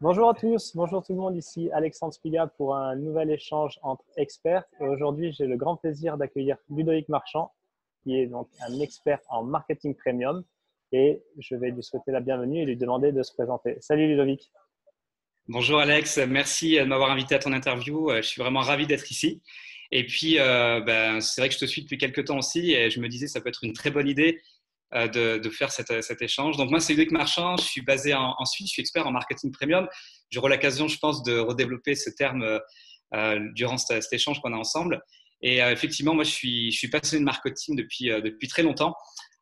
Bonjour à tous, bonjour tout le monde, ici Alexandre Spiga pour un nouvel échange entre experts. Et aujourd'hui, j'ai le grand plaisir d'accueillir Ludovic Marchand, qui est donc un expert en marketing premium. Et je vais lui souhaiter la bienvenue et lui demander de se présenter. Salut Ludovic. Bonjour Alex, merci de m'avoir invité à ton interview. Je suis vraiment ravi d'être ici. Et puis, c'est vrai que je te suis depuis quelques temps aussi et je me disais que ça peut être une très bonne idée de faire cet échange. Donc moi, c'est Ludovic Marchand, je suis basé en Suisse, je suis expert en marketing premium. J'aurai l'occasion, je pense, de redévelopper ce terme durant cet échange qu'on a ensemble. Et effectivement, moi, je suis passionné de marketing depuis très longtemps.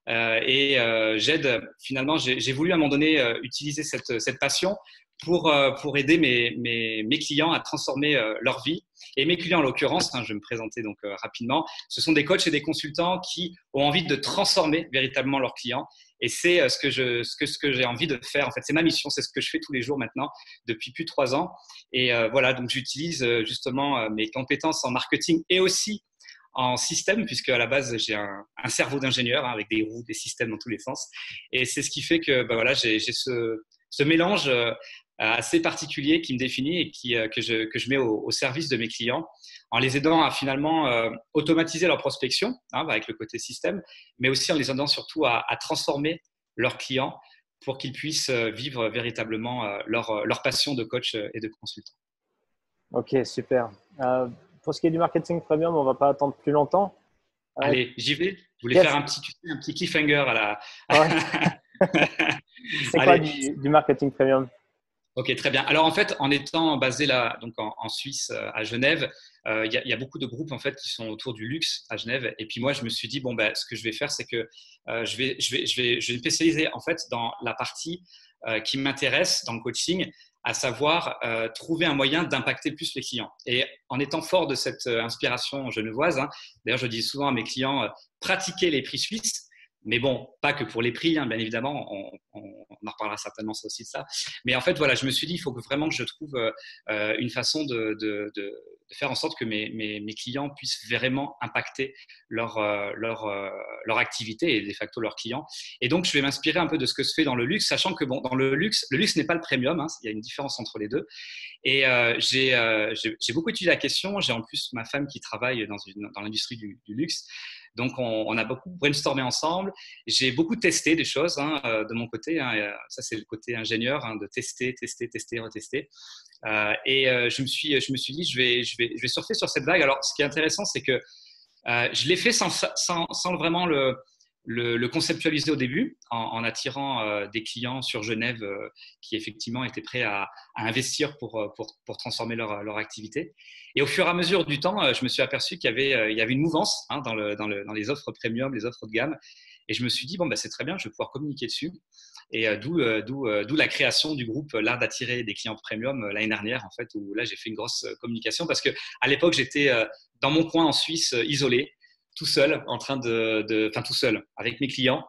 J'aide, finalement, j'ai voulu à un moment donné utiliser cette passion pour aider mes clients à transformer leur vie. Et mes clients, en l'occurrence, je vais me présenter donc rapidement, ce sont des coachs et des consultants qui ont envie de transformer véritablement leurs clients. Et c'est ce que j'ai envie de faire. En fait, c'est ma mission, c'est ce que je fais tous les jours maintenant depuis plus de 3 ans. Et voilà, donc j'utilise justement mes compétences en marketing et aussi en système, puisque à la base j'ai un cerveau d'ingénieur avec des roues, des systèmes dans tous les sens. Et c'est ce qui fait que voilà, j'ai ce mélange assez particulier qui me définit et que je mets au service de mes clients en les aidant à finalement automatiser leur prospection avec le côté système, mais aussi en les aidant surtout à transformer leurs clients pour qu'ils puissent vivre véritablement leur passion de coach et de consultant. Ok, super. Pour ce qui est du marketing premium, on ne va pas attendre plus longtemps. Allez, j'y vais. Je voulais faire Qu'est-ce... un petit cliffhanger à la. Ouais. C'est quoi Allez, du marketing premium? ok, très bien. Alors en fait, en étant basé là, donc en Suisse, à Genève, il y a beaucoup de groupes en fait qui sont autour du luxe à Genève. Et puis moi, je me suis dit bon ben, ce que je vais faire, c'est que je vais me spécialiser en fait dans la partie qui m'intéresse dans le coaching, à savoir trouver un moyen d'impacter plus les clients. Et en étant fort de cette inspiration genevoise, d'ailleurs, je dis souvent à mes clients pratiquez les prix suisses. Mais bon, pas que pour les prix, bien évidemment, on en reparlera certainement aussi de ça. Mais en fait, voilà, je me suis dit, il faut vraiment que je trouve une façon de faire en sorte que mes clients puissent vraiment impacter leur activité et de facto leurs clients. Et donc, je vais m'inspirer un peu de ce que se fait dans le luxe, sachant que bon, dans le luxe n'est pas le premium, il y a une différence entre les deux. Et j'ai beaucoup étudié la question. J'ai en plus ma femme qui travaille dans l'industrie du luxe. Donc, on a beaucoup brainstormé ensemble. J'ai beaucoup testé des choses de mon côté. Ça, c'est le côté ingénieur, de tester, retester. Je me suis dit, je vais surfer sur cette vague. Alors, ce qui est intéressant, c'est que je l'ai fait sans vraiment le conceptualiser au début, en attirant des clients sur Genève qui effectivement étaient prêts à investir pour transformer leur activité. Et au fur et à mesure du temps, je me suis aperçu qu'il y avait une mouvance dans les offres premium, les offres de gamme. Et je me suis dit, bon, bah, c'est très bien, je vais pouvoir communiquer dessus. Et d'où la création du groupe L'Art d'attirer des clients premium l'année dernière, en fait, où là, j'ai fait une grosse communication parce qu'à l'époque, j'étais dans mon coin en Suisse, isolé, tout seul, enfin tout seul, avec mes clients.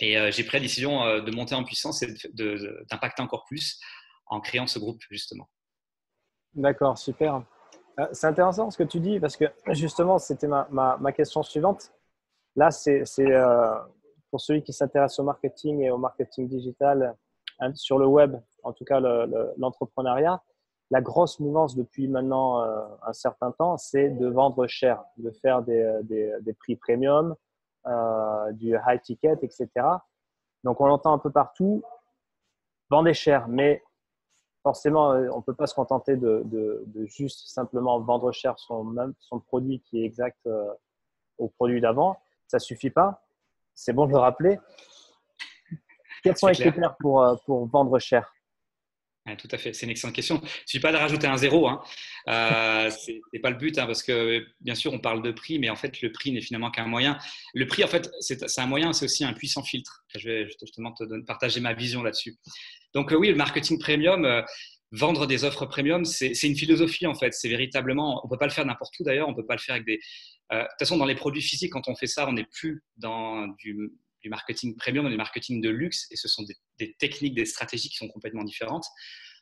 Et j'ai pris la décision de monter en puissance et d'impacter encore plus en créant ce groupe, justement. D'accord, super. C'est intéressant ce que tu dis parce que justement, c'était ma question suivante. Là, c'est pour celui qui s'intéresse au marketing et au marketing digital sur le web, en tout cas l'entrepreneuriat, la grosse mouvance depuis maintenant un certain temps, c'est de vendre cher, de faire des prix premium, du high ticket, etc. Donc, on l'entend un peu partout, vendez cher, mais forcément, on ne peut pas se contenter de juste simplement vendre cher son produit qui est exact au produit d'avant. Ça ne suffit pas. C'est bon de le rappeler. Quels sont C'est les clair. critères pour vendre cher? Ouais, tout à fait, c'est une excellente question. Il ne suffit pas de rajouter un zéro, c'est pas le but, parce que bien sûr on parle de prix, mais en fait le prix n'est finalement qu'un moyen. Le prix, en fait, c'est un moyen, c'est aussi un puissant filtre. Je vais justement partager ma vision là-dessus. Donc oui, le marketing premium, vendre des offres premium, c'est une philosophie en fait. C'est véritablement, on peut pas le faire n'importe où d'ailleurs, on peut pas le faire avec des. De toute façon, dans les produits physiques, quand on fait ça, on n'est plus dans du marketing premium, dans du marketing de luxe, et ce sont des techniques, des stratégies qui sont complètement différentes.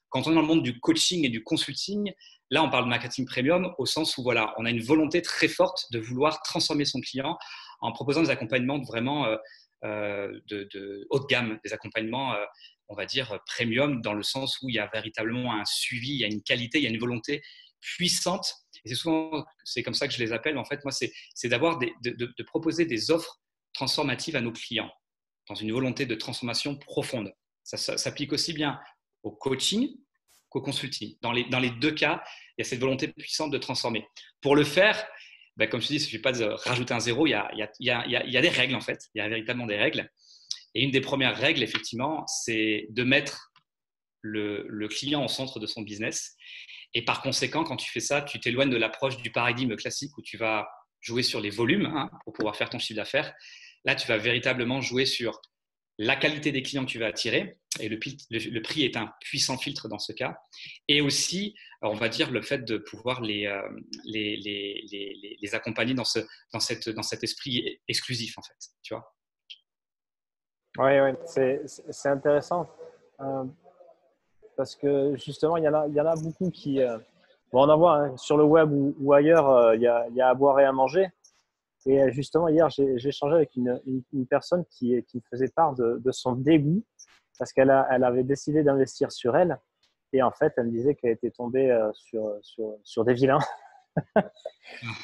Quand on est dans le monde du coaching et du consulting, là, on parle de marketing premium au sens où voilà, on a une volonté très forte de vouloir transformer son client en proposant des accompagnements vraiment de haut de gamme, des accompagnements. on va dire, premium dans le sens où il y a véritablement un suivi, il y a une qualité, il y a une volonté puissante. Et c'est comme ça que je les appelle. En fait, moi, c'est de proposer des offres transformatives à nos clients dans une volonté de transformation profonde. Ça s'applique aussi bien au coaching qu'au consulting. Dans les deux cas, il y a cette volonté puissante de transformer. Pour le faire, ben, comme je te dis, il ne suffit pas de rajouter un zéro, il y a des règles en fait, il y a véritablement des règles. Et une des premières règles, effectivement, c'est de mettre le client au centre de son business. Et par conséquent, quand tu fais ça, tu t'éloignes de l'approche du paradigme classique où tu vas jouer sur les volumes pour pouvoir faire ton chiffre d'affaires. Là, tu vas véritablement jouer sur la qualité des clients que tu vas attirer. Et le prix est un puissant filtre dans ce cas. Et aussi, on va dire, le fait de pouvoir les accompagner dans cet esprit exclusif, en fait. Tu vois? Oui, c'est intéressant. Euh, Parce que justement, il y en a beaucoup qui. Bon, on en voit hein, sur le web ou ailleurs, il y a à boire et à manger. Et justement, hier, j'ai échangé avec une personne qui me faisait part de son dégoût parce elle avait décidé d'investir sur elle. Et en fait, elle me disait qu'elle était tombée sur des vilains.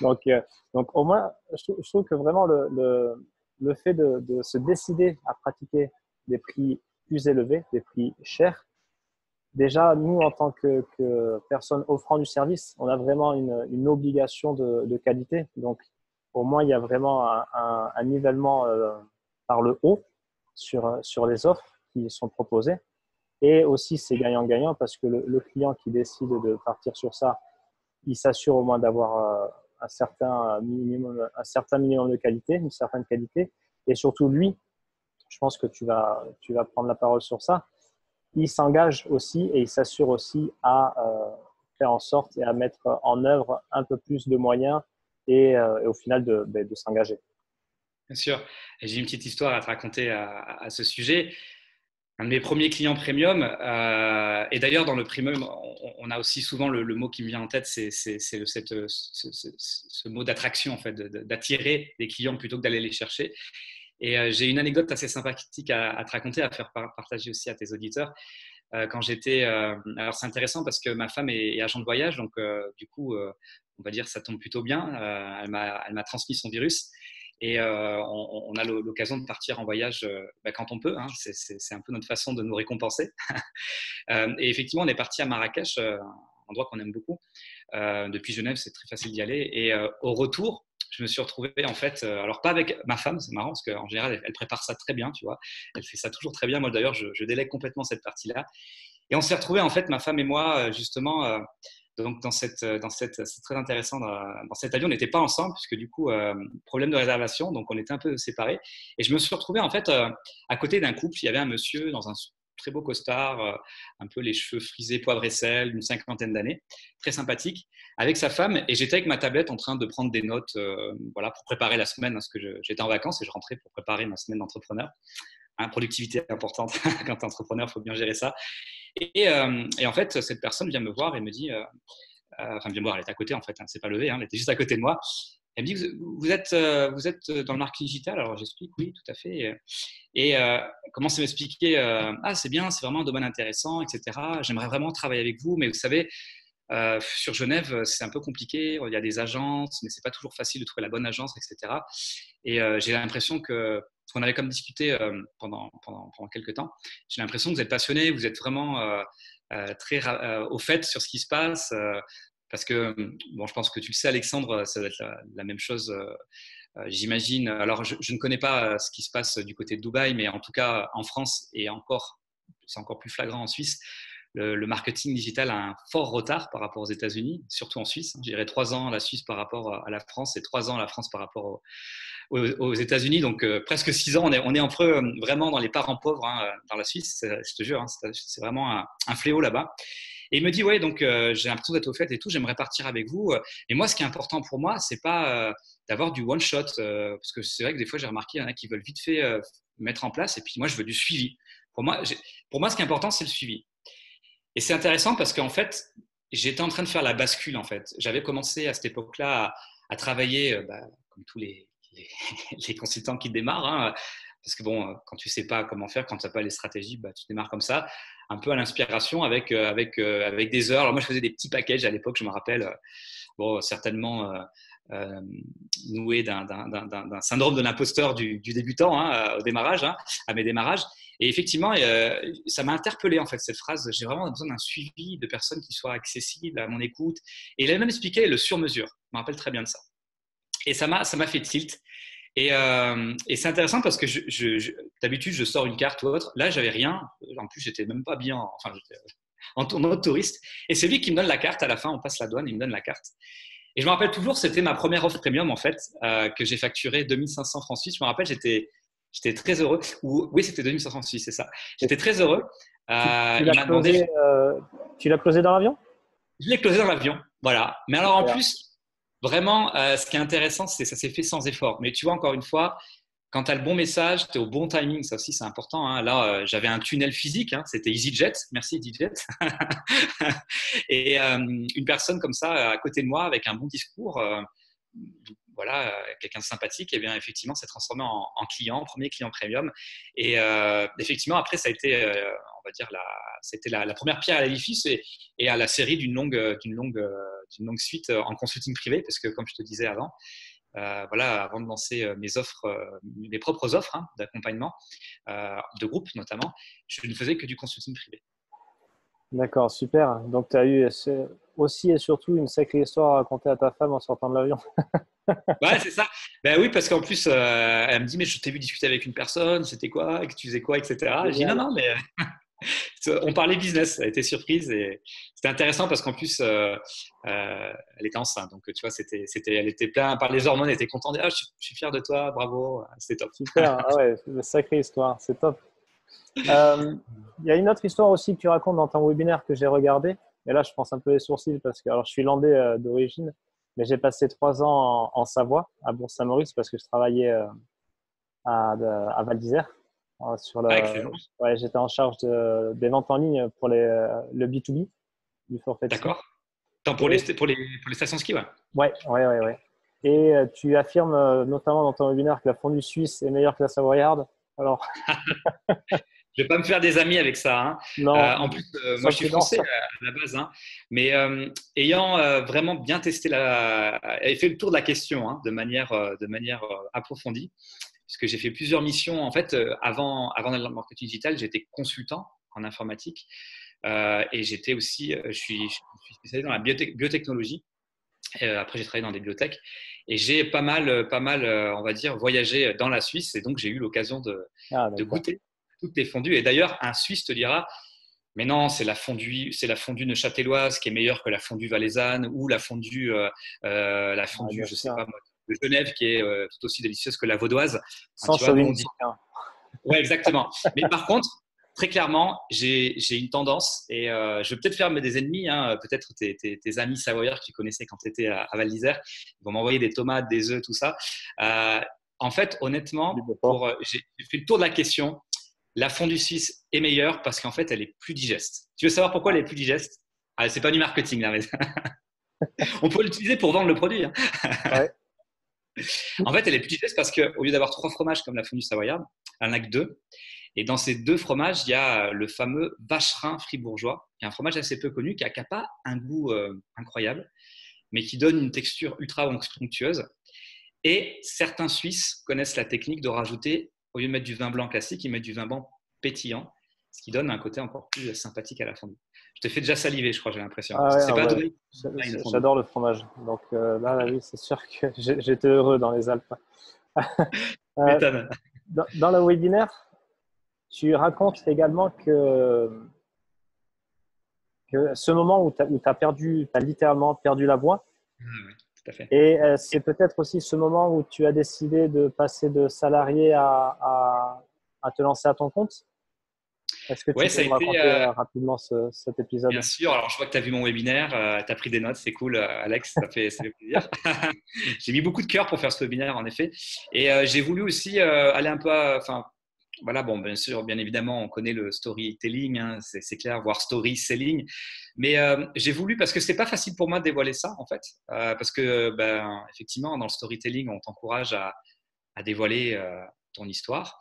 donc, euh, donc, au moins, je trouve que vraiment le fait de se décider à pratiquer des prix plus élevés, des prix chers, déjà, nous, en tant que personne offrant du service, on a vraiment une obligation de qualité. Donc, au moins, il y a vraiment un nivellement par le haut sur les offres qui sont proposées. Et aussi, c'est gagnant-gagnant parce que le client qui décide de partir sur ça, il s'assure au moins d'avoir un certain minimum de qualité, une certaine qualité. Et surtout, lui, je pense que tu vas prendre la parole sur ça, il s'engage aussi et il s'assure aussi à faire en sorte et à mettre en œuvre un peu plus de moyens et au final de s'engager. Bien sûr. Et j'ai une petite histoire à te raconter à ce sujet. Un de mes premiers clients premium, et d'ailleurs dans le premium, on a aussi souvent le mot qui me vient en tête, c'est ce mot d'attraction, en fait, d'attirer des clients plutôt que d'aller les chercher. Et j'ai une anecdote assez sympathique à te raconter, à faire partager aussi à tes auditeurs. Quand j'étais, alors c'est intéressant parce que ma femme est agent de voyage, donc du coup, on va dire ça tombe plutôt bien. Elle m'a transmis son virus. Et on a l'occasion de partir en voyage quand on peut. Hein. C'est un peu notre façon de nous récompenser. Et effectivement, on est parti à Marrakech, un endroit qu'on aime beaucoup. Depuis Genève, c'est très facile d'y aller. Et au retour, je me suis retrouvé en fait, alors pas avec ma femme, c'est marrant parce qu'en général, elle prépare ça très bien, tu vois. Elle fait ça toujours très bien. Moi d'ailleurs, je délègue complètement cette partie-là. Et on s'est retrouvé en fait, ma femme et moi, justement. Donc c'est très intéressant. Dans cet avion, on n'était pas ensemble puisque du coup, problème de réservation, donc on était un peu séparés. Et je me suis retrouvé en fait à côté d'un couple. Il y avait un monsieur dans un très beau costard, un peu les cheveux frisés, poivre et sel, d'une cinquantaine d'années, très sympathique, avec sa femme. Et j'étais avec ma tablette en train de prendre des notes, voilà, pour préparer la semaine, parce que j'étais en vacances et je rentrais pour préparer ma semaine d'entrepreneur. Productivité importante quand tu es entrepreneur, il faut bien gérer ça. Et en fait, cette personne vient me voir et me dit, vient me voir, elle est à côté en fait, hein, c'est pas levé, hein, elle était juste à côté de moi. Elle me dit, vous êtes dans le marketing digital? Alors j'explique, oui, tout à fait. Et commence à m'expliquer, c'est bien, c'est vraiment un domaine intéressant, etc. J'aimerais vraiment travailler avec vous, mais vous savez, sur Genève, c'est un peu compliqué. Il y a des agences, mais c'est pas toujours facile de trouver la bonne agence, etc. Et j'ai l'impression que, parce qu'on avait comme discuté pendant quelques temps, j'ai l'impression que vous êtes passionné, vous êtes vraiment très au fait sur ce qui se passe. Parce que, bon, je pense que tu le sais, Alexandre, ça va être la même chose, j'imagine. Alors, je ne connais pas ce qui se passe du côté de Dubaï, mais en tout cas, en France, et c'est encore plus flagrant en Suisse, le marketing digital a un fort retard par rapport aux États-Unis, surtout en Suisse. Je dirais 3 ans la Suisse par rapport à la France et 3 ans la France par rapport aux États-Unis. Donc, presque 6 ans, on est entre eux vraiment dans les parents pauvres dans la Suisse, je te jure. Hein, c'est vraiment un fléau là-bas. Et il me dit, ouais, donc j'ai l'impression d'être au fait et tout, j'aimerais partir avec vous. Et moi, ce qui est important pour moi, c'est pas d'avoir du one shot, parce que c'est vrai que des fois, j'ai remarqué, il y en a qui veulent vite fait mettre en place, et puis moi, je veux du suivi. Pour moi, ce qui est important, c'est le suivi. Et c'est intéressant parce qu'en fait, j'étais en train de faire la bascule, en fait. J'avais commencé à cette époque-là à travailler, comme tous les consultants qui démarrent, hein, Parce que bon, quand tu sais pas comment faire, quand tu n'as pas les stratégies, bah, tu démarres comme ça, un peu à l'inspiration avec des heures. Alors moi, je faisais des petits packages à l'époque, je me rappelle, bon, certainement noué d'un syndrome de l'imposteur du débutant hein, au démarrage, hein, à mes démarrages. Et effectivement, ça m'a interpellé en fait cette phrase. J'ai vraiment besoin d'un suivi de personnes qui soient accessibles à mon écoute. Et il avait même expliqué le sur-mesure. Je me rappelle très bien de ça. Et ça m'a fait tilt. Et c'est intéressant parce que d'habitude, je sors une carte ou autre. Là, j'avais rien. En plus, j'étais même pas bien. Enfin, j'étais en mode touriste. Et c'est lui qui me donne la carte à la fin. On passe la douane, il me donne la carte. Et je me rappelle toujours, c'était ma première offre premium en fait, que j'ai facturé 2500 francs suisses. Je me rappelle, j'étais très heureux. Oui, c'était 2500 francs suisses, c'est ça. J'étais très heureux. Tu Il l'as m'a demandé. closé dans l'avion? Je l'ai closé dans l'avion. Voilà. Mais alors en Super. plus, vraiment, ce qui est intéressant, c'est que ça s'est fait sans effort. Mais tu vois, encore une fois, quand tu as le bon message, tu es au bon timing, ça aussi c'est important. Hein. Là, j'avais un tunnel physique, hein. C'était EasyJet, merci EasyJet. Et une personne comme ça à côté de moi avec un bon discours, voilà, quelqu'un de sympathique, et bien effectivement s'est transformé en client, premier client premium. Et effectivement, après, ça a été, on va dire, c'était la première pierre à l'édifice et à la série d'une longue suite en consulting privé, parce que comme je te disais avant, voilà, avant de lancer mes propres offres hein, d'accompagnement, de groupe notamment, je ne faisais que du consulting privé. D'accord, super. Donc, tu as eu aussi et surtout une sacrée histoire à raconter à ta femme en sortant de l'avion. Ouais, c'est ça. Ben oui, parce qu'en plus, elle me dit, mais je t'ai vu discuter avec une personne, c'était quoi, que tu faisais quoi, etc. Je dis, non, Génial. non, mais on parlait business, elle était surprise et c'était intéressant parce qu'en plus, elle était enceinte. Donc, tu vois, elle était plein par les hormones, elle était contente. Ah, je suis fier de toi, bravo, c'était top. Super. Ah ouais, une sacrée histoire. C'est top. Il y a une autre histoire aussi que tu racontes dans ton webinaire que j'ai regardé. Et là, je pense un peu les sourcils parce que alors, je suis landais d'origine, mais j'ai passé 3 ans en Savoie, à Bourg-Saint-Maurice, parce que je travaillais à Val d'Isère. Ah, excellent. Ouais, j'étais en charge des ventes en ligne pour le B2B, du forfait de ski. D'accord. Attends, Et, pour les stations ski, ouais. ouais. Et tu affirmes notamment dans ton webinaire que la fondue suisse est meilleure que la savoyarde. Alors, Je vais pas me faire des amis avec ça. Hein. non, En plus, moi, sois je suis prudent. français à la base, hein. Mais ayant vraiment bien testé et fait le tour de la question hein, de manière approfondie, puisque j'ai fait plusieurs missions. En fait, avant le marketing digital, j'étais consultant en informatique et j'étais aussi, je suis spécialisé dans la biotechnologie. Après, j'ai travaillé dans des bibliothèques et j'ai pas mal, on va dire, voyagé dans la Suisse et donc j'ai eu l'occasion Ah, de d'accord. goûter toutes les fondues. Et d'ailleurs, un Suisse te dira, mais non, c'est la fondue neuchâteloise qui est meilleure que la fondue valaisanne ou la Ah, fondue, bien je sais sûr. pas moi, de Genève qui est tout aussi délicieuse que la vaudoise. Enfin, Sans tu vois, nous on dit, chauvinisme aucun. ouais, exactement. Mais par contre, très clairement, j'ai une tendance et je vais peut-être faire des ennemis, hein, peut-être tes amis savoyards que tu connaissais quand tu étais à Val d'Isère, ils vont m'envoyer des tomates, des œufs, tout ça. Euh, En fait, honnêtement, Du Beaufort. j'ai fait le tour de la question. La fondue suisse est meilleure parce qu'en fait, elle est plus digeste. Tu veux savoir pourquoi elle est plus digeste? Ah, c'est pas du marketing là, mais on peut l'utiliser pour vendre le produit. Hein. Ouais. En fait, elle est plus digeste parce qu'au lieu d'avoir 3 fromages comme la fondue savoyarde, elle n'en a que 2. Et dans ces 2 fromages, il y a le fameux vacherin fribourgeois, qui est un fromage assez peu connu, qui n'a pas un goût incroyable, mais qui donne une texture ultra onctueuse. Et certains Suisses connaissent la technique de rajouter, au lieu de mettre du vin blanc classique, ils mettent du vin blanc pétillant, ce qui donne un côté encore plus sympathique à la fondue. Je te fais déjà saliver, je crois, j'ai l'impression. Ah ouais, C'est ah pas ouais. donné une fondue. J'adore le fromage. Donc là, oui, c'est sûr que j'étais heureux dans les Alpes. Euh, M'étonne. dans le webinaire, tu racontes également que ce moment où tu as perdu, tu as littéralement perdu la voix. Ah oui, tout à fait. Et c'est peut-être aussi ce moment où tu as décidé de passer de salarié à te lancer à ton compte. Est-ce que tu Ouais, peux ça a me été, raconter rapidement cet bien épisode? sûr. Alors, je vois que tu as vu mon webinaire, tu as pris des notes, c'est cool, Alex, ça fait plaisir. J'ai mis beaucoup de cœur pour faire ce webinaire, en effet. Et j'ai voulu aussi aller un peu enfin, voilà, bon, bien sûr, bien évidemment, on connaît le storytelling, hein, c'est clair, voire story selling. Mais j'ai voulu, parce que c'est pas facile pour moi de dévoiler ça, en fait. Parce que, ben, effectivement, dans le storytelling, on t'encourage à dévoiler ton histoire.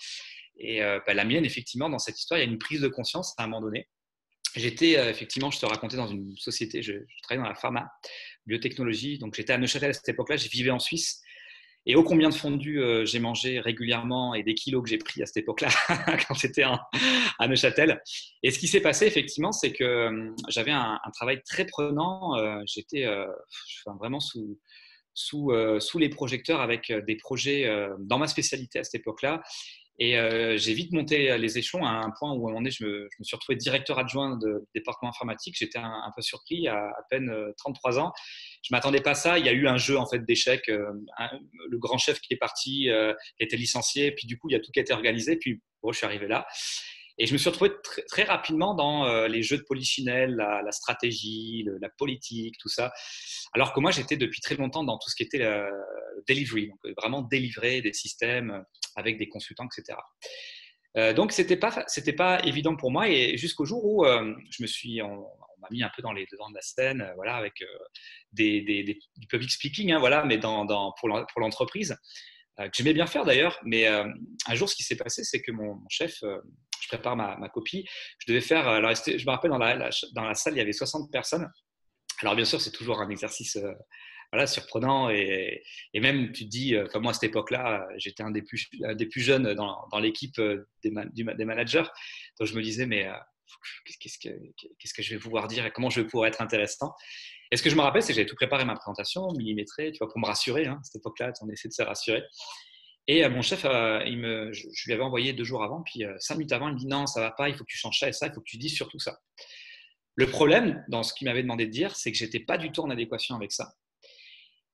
Et la mienne, effectivement, dans cette histoire, il y a une prise de conscience à un moment donné. J'étais, effectivement, je te racontais, dans une société, je travaillais dans la pharma, biotechnologie, donc j'étais à Neuchâtel à cette époque-là, je vivais en Suisse. Et ô combien de fondue j'ai mangé régulièrement et des kilos que j'ai pris à cette époque-là quand j'étais à Neuchâtel. Et ce qui s'est passé effectivement, c'est que j'avais un travail très prenant. J'étais vraiment sous les projecteurs avec des projets dans ma spécialité à cette époque-là. Et j'ai vite monté les échelons à un point où, à un moment donné, je me suis retrouvé directeur adjoint de département informatique. J'étais un peu surpris, à peine 33 ans. Je ne m'attendais pas à ça. Il y a eu un jeu en fait, d'échecs. Le grand chef qui est parti, qui a été licencié. Puis du coup, il y a tout qui a été organisé. Puis bon, je suis arrivé là. Et je me suis retrouvé très rapidement dans les jeux de polichinelle, la stratégie, la politique, tout ça. Alors que moi, j'étais depuis très longtemps dans tout ce qui était le delivery, donc vraiment délivrer des systèmes avec des consultants, etc. Donc, c'était pas évident pour moi. Et jusqu'au jour où on m'a mis un peu dans les devants de la scène, voilà, avec du public speaking, hein, voilà, mais pour l'entreprise. Que j'aimais bien faire d'ailleurs, mais un jour, ce qui s'est passé, c'est que mon chef, je prépare ma copie, je devais faire, alors je me rappelle, dans la salle, il y avait 60 personnes. Alors bien sûr, c'est toujours un exercice voilà, surprenant, et même tu te dis, comme moi à cette époque-là, j'étais un des plus jeunes dans l'équipe des managers, donc je me disais, mais qu'est-ce que je vais pouvoir dire et comment je vais pouvoir être intéressant. Et ce que je me rappelle, c'est que j'avais tout préparé, ma présentation, millimétrée, tu vois, pour me rassurer. Hein, à cette époque-là, on essaie de se rassurer. Et mon chef, je lui avais envoyé 2 jours avant, puis 5 minutes avant, il me dit non, ça va pas, il faut que tu changes ça et ça, il faut que tu dises surtout ça. Le problème, dans ce qu'il m'avait demandé de dire, c'est que j'étais pas du tout en adéquation avec ça.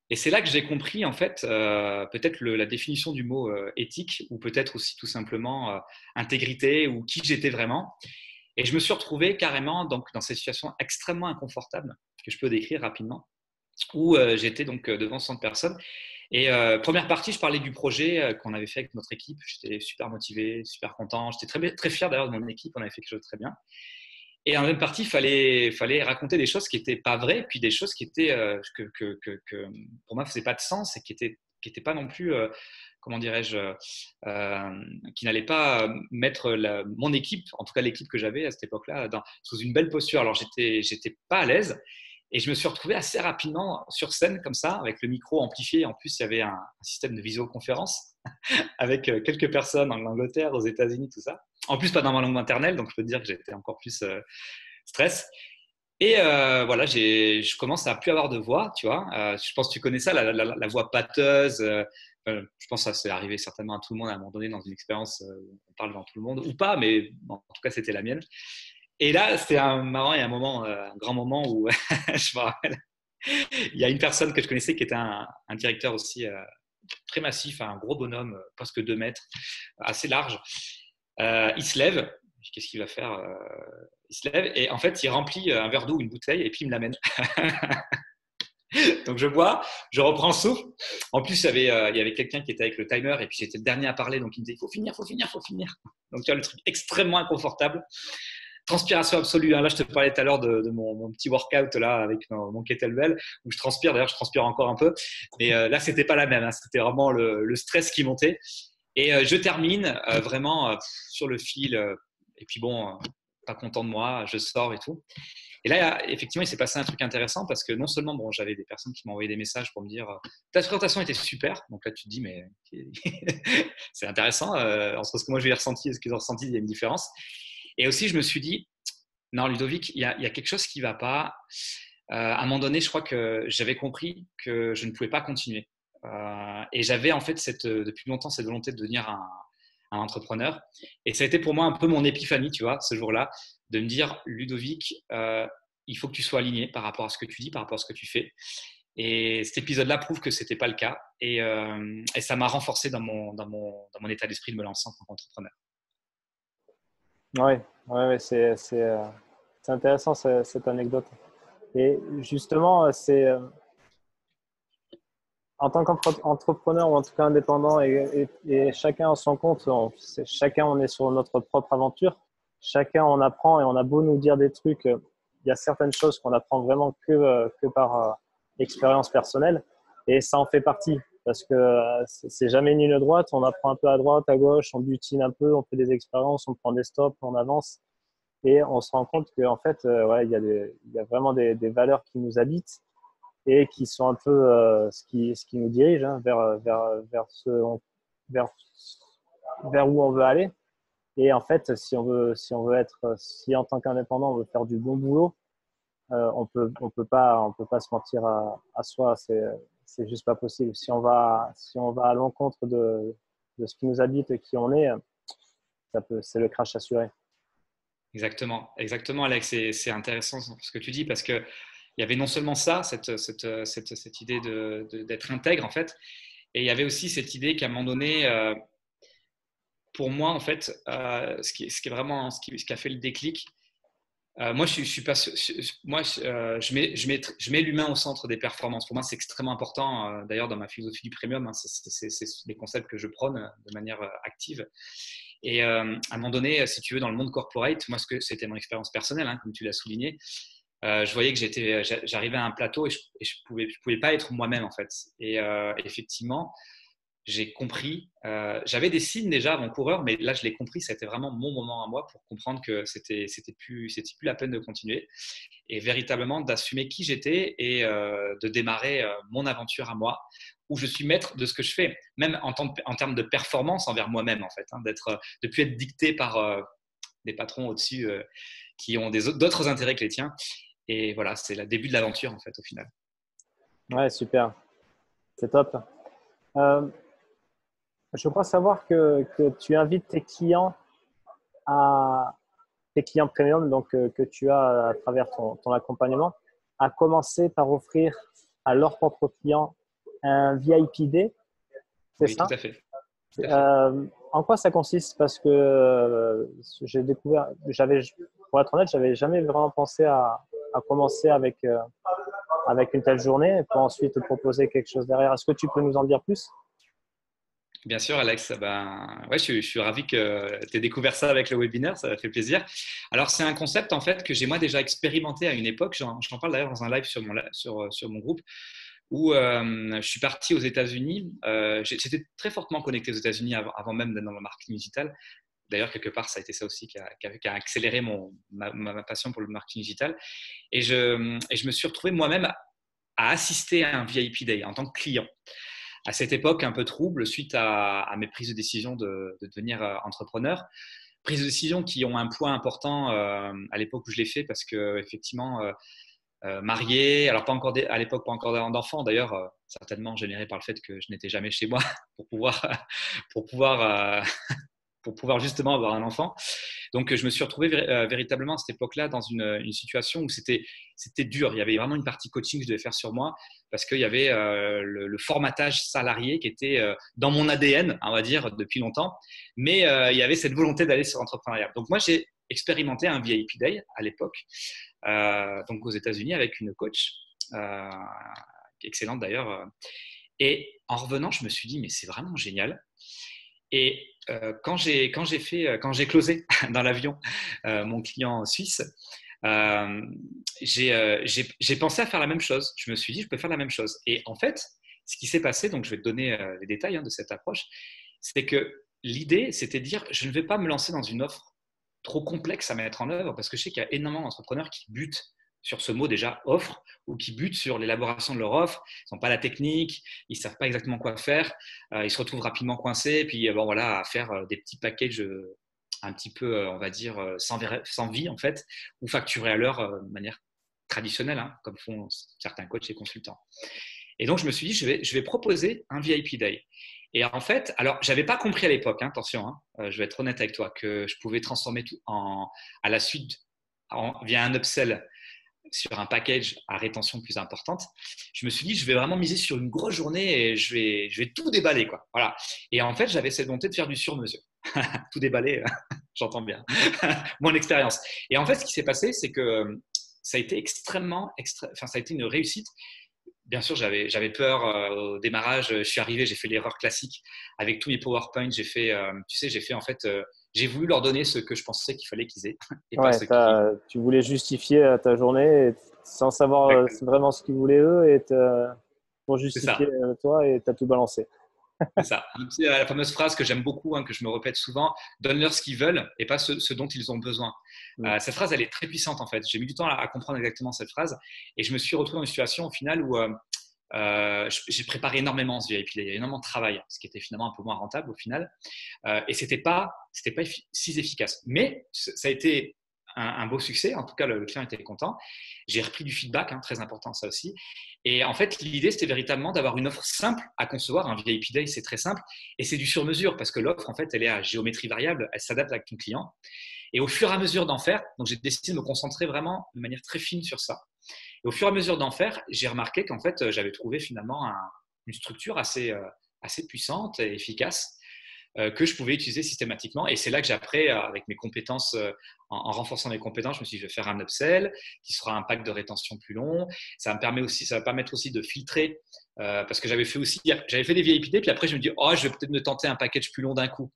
Et c'est là que j'ai compris, en fait, peut-être la définition du mot éthique, ou peut-être aussi tout simplement intégrité, ou qui j'étais vraiment. Et je me suis retrouvé carrément donc, dans cette situation extrêmement inconfortable, que je peux décrire rapidement, où j'étais donc devant 100 personnes. Et première partie, je parlais du projet qu'on avait fait avec notre équipe. J'étais super motivé, super content. J'étais très fier d'ailleurs de mon équipe. On avait fait quelque chose de très bien. Et en deuxième partie, il fallait raconter des choses qui n'étaient pas vraies, puis des choses qui étaient que pour moi ne faisaient pas de sens et qui étaient pas non plus, comment dirais-je, qui n'allaient pas mettre mon équipe, en tout cas l'équipe que j'avais à cette époque-là, sous une belle posture. Alors j'étais pas à l'aise. Et je me suis retrouvé assez rapidement sur scène comme ça, avec le micro amplifié. En plus, il y avait un système de visioconférence avec quelques personnes en Angleterre, aux États-Unis, tout ça. En plus, pas dans ma langue maternelle, donc je peux te dire que j'étais encore plus stress. Et voilà, je commence à plus avoir de voix, tu vois. Je pense que tu connais ça, la voix pâteuse. Je pense que ça s'est arrivé certainement à tout le monde à un moment donné dans une expérience où on parle devant tout le monde, ou pas, mais en tout cas, c'était la mienne. Et là, c'était marrant, il y a un grand moment où je me rappelle, il y a une personne que je connaissais qui était un directeur aussi très massif, un gros bonhomme, presque 2 mètres, assez large. Il se lève, qu'est-ce qu'il va faire Il se lève et en fait, il remplit un verre d'eau ou une bouteille et puis il me l'amène. Donc je bois, je reprends souffle. En plus, il y avait quelqu'un qui était avec le timer et puis j'étais le dernier à parler, donc il me disait il faut finir. Donc tu vois, le truc extrêmement inconfortable. Transpiration absolue. Hein. Là, je te parlais tout à l'heure de mon petit workout là avec mon kettlebell où je transpire. D'ailleurs, je transpire encore un peu. Mais là, c'était pas la même. Hein. C'était vraiment le stress qui montait. Et je termine vraiment sur le fil. Et puis bon, pas content de moi, je sors et tout. Et là, effectivement, il s'est passé un truc intéressant parce que non seulement, bon, j'avais des personnes qui m'envoyaient des messages pour me dire ta présentation était super. Donc là, tu te dis, mais c'est intéressant. Entre ce que moi j'ai ressenti et ce qu'ils ont ressenti, il y a une différence. Et aussi, je me suis dit, non, Ludovic, il y a quelque chose qui ne va pas. À un moment donné, je crois que j'avais compris que je ne pouvais pas continuer. Et j'avais en fait depuis longtemps cette volonté de devenir un entrepreneur. Et ça a été pour moi un peu mon épiphanie, tu vois, ce jour-là, de me dire, Ludovic, il faut que tu sois aligné par rapport à ce que tu dis, par rapport à ce que tu fais. Et cet épisode-là prouve que ce n'était pas le cas. Et ça m'a renforcé dans mon état d'esprit de me lancer en tant qu'entrepreneur. Oui, c'est intéressant cette anecdote. Et justement, en tant qu'entrepreneur ou en tout cas indépendant et chacun à son compte, chacun on est sur notre propre aventure, chacun on apprend et on a beau nous dire des trucs, il y a certaines choses qu'on apprend vraiment que par expérience personnelle et ça en fait partie. parce que c'est jamais une ligne droite. On apprend un peu à droite, à gauche, on butine un peu, on fait des expériences, on prend des stops, on avance. Et on se rend compte qu'en fait, ouais, il y a vraiment des valeurs qui nous habitent et qui sont un peu ce qui nous dirige hein, vers, vers où on veut aller. Et en fait, si on veut être, si en tant qu'indépendant, on veut faire du bon boulot, on peut pas se mentir à soi. C'est juste pas possible. Si on va à l'encontre de ce qui nous habite et qui on est, c'est le crash assuré. Exactement, exactement, Alex. C'est intéressant ce que tu dis parce que il y avait non seulement ça, cette idée d'être intègre en fait, et il y avait aussi cette idée qu'à un moment donné, pour moi en fait, ce qui est vraiment ce qui a fait le déclic. Moi, je suis pas, moi, je mets l'humain au centre des performances. Pour moi, c'est extrêmement important. D'ailleurs, dans ma philosophie du premium, hein, c'est des concepts que je prône de manière active. Et à un moment donné, si tu veux, dans le monde corporate, moi, c'était mon expérience personnelle, hein, comme tu l'as souligné, je voyais que j'arrivais à un plateau et je pouvais pas être moi-même en fait. Et effectivement, j'ai compris, j'avais des signes déjà avant coureur, mais là je l'ai compris, ça a été vraiment mon moment à moi pour comprendre que c'était plus la peine de continuer et véritablement d'assumer qui j'étais et de démarrer mon aventure à moi, où je suis maître de ce que je fais, même en termes de performance envers moi-même en fait, hein, de plus être dicté par des patrons au-dessus qui ont d'autres intérêts que les tiens. Et voilà, c'est le début de l'aventure en fait au final. Ouais, super. C'est top. Euh, je crois savoir que tu invites tes clients premium, donc que tu as à travers ton accompagnement, à commencer par offrir à leurs propres clients un VIP Day, c'est Oui, tout ça? à fait. Tout à fait. En quoi ça consiste? Parce que j'ai découvert, pour être honnête, j'avais jamais vraiment pensé à commencer avec une telle journée et pour ensuite proposer quelque chose derrière. Est-ce que tu peux nous en dire plus? Bien sûr, Alex. Ben, ouais, je suis ravi que tu aies découvert ça avec le webinaire. Ça fait plaisir. Alors, c'est un concept en fait que j'ai moi déjà expérimenté à une époque. J'en parle d'ailleurs dans un live sur mon groupe où je suis parti aux États-Unis. J'étais très fortement connecté aux États-Unis avant même d'être dans le marketing digital. D'ailleurs, quelque part, ça a été ça aussi qui a accéléré ma passion pour le marketing digital. Et je me suis retrouvé moi-même à assister à un VIP Day en tant que client. À cette époque un peu trouble suite à mes prises de décision de devenir entrepreneur. Prises de décision qui ont un poids important à l'époque où je l'ai fait parce que effectivement marié, alors pas encore à l'époque pas encore d'enfant d'ailleurs, certainement généré par le fait que je n'étais jamais chez moi pour pouvoir pour pouvoir pour pouvoir justement avoir un enfant. Donc, je me suis retrouvé véritablement à cette époque-là dans une situation où c'était dur. Il y avait vraiment une partie coaching que je devais faire sur moi parce qu'il y avait le formatage salarié qui était dans mon ADN, on va dire, depuis longtemps. Mais il y avait cette volonté d'aller sur l'entrepreneuriat. Donc, moi, j'ai expérimenté un VIP Day à l'époque, donc aux États-Unis avec une coach, excellente d'ailleurs. Et en revenant, je me suis dit, mais c'est vraiment génial. Et quand j'ai closé dans l'avion mon client suisse, j'ai pensé à faire la même chose. Je me suis dit, je peux faire la même chose. Et en fait, ce qui s'est passé, donc je vais te donner les détails hein, de cette approche, c'est que l'idée, c'était de dire, je ne vais pas me lancer dans une offre trop complexe à mettre en œuvre parce que je sais qu'il y a énormément d'entrepreneurs qui butent sur ce mot déjà offre ou qui butent sur l'élaboration de leur offre. Ils n'ont pas la technique, ils ne savent pas exactement quoi faire, ils se retrouvent rapidement coincés, puis bon, voilà, à faire des petits packages un petit peu, on va dire, sans vie en fait, ou facturés à l'heure de manière traditionnelle, hein, comme font certains coachs et consultants. Et donc, je me suis dit, je vais proposer un VIP Day. Et en fait, alors, je n'avais pas compris à l'époque, hein, attention, hein, je vais être honnête avec toi, que je pouvais transformer tout à la suite via un upsell sur un package à rétention plus importante. Je me suis dit, je vais vraiment miser sur une grosse journée et je vais tout déballer, quoi. Voilà. Et en fait, j'avais cette volonté de faire du sur-mesure. Tout déballer, j'entends bien. Mon expérience. Et en fait, ce qui s'est passé, c'est que ça a été enfin, ça a été une réussite. Bien sûr, j'avais peur au démarrage. Je suis arrivé, j'ai fait l'erreur classique avec tous mes PowerPoint. Tu sais, j'ai fait en fait, j'ai voulu leur donner ce que je pensais qu'il fallait qu'ils aient et pas Ouais, ce qui. tu voulais justifier ta journée sans savoir vraiment ce qu'ils voulaient eux pour C'est justifier ça. toi et tu as tout balancé. C'est ça. C'est la fameuse phrase que j'aime beaucoup, hein, que je me répète souvent, donne-leur ce qu'ils veulent et pas ce dont ils ont besoin. Mm. Cette phrase, elle est très puissante en fait. J'ai mis du temps à comprendre exactement cette phrase et je me suis retrouvé dans une situation au final où j'ai préparé énormément ce VIP, il y a énormément de travail, ce qui était finalement un peu moins rentable au final. Et c'était pas si efficace. Mais ça a été un beau succès. En tout cas, le client était content. J'ai repris du feedback, hein, très important ça aussi. Et en fait, l'idée, c'était véritablement d'avoir une offre simple à concevoir. Un VIP Day, c'est très simple. Et c'est du sur-mesure parce que l'offre, en fait, elle est à géométrie variable. Elle s'adapte avec ton client. Et au fur et à mesure d'en faire, donc j'ai décidé de me concentrer vraiment de manière très fine sur ça. Et au fur et à mesure d'en faire, j'ai remarqué qu'en fait, j'avais trouvé finalement une structure assez puissante et efficace que je pouvais utiliser systématiquement. Et c'est là que j'ai après, avec mes compétences, en renforçant mes compétences, je me suis dit, je vais faire un upsell qui sera un pack de rétention plus long. Ça va permettre aussi de filtrer parce que j'avais fait des VIP, puis après je me dis, oh, je vais peut-être me tenter un package plus long d'un coup.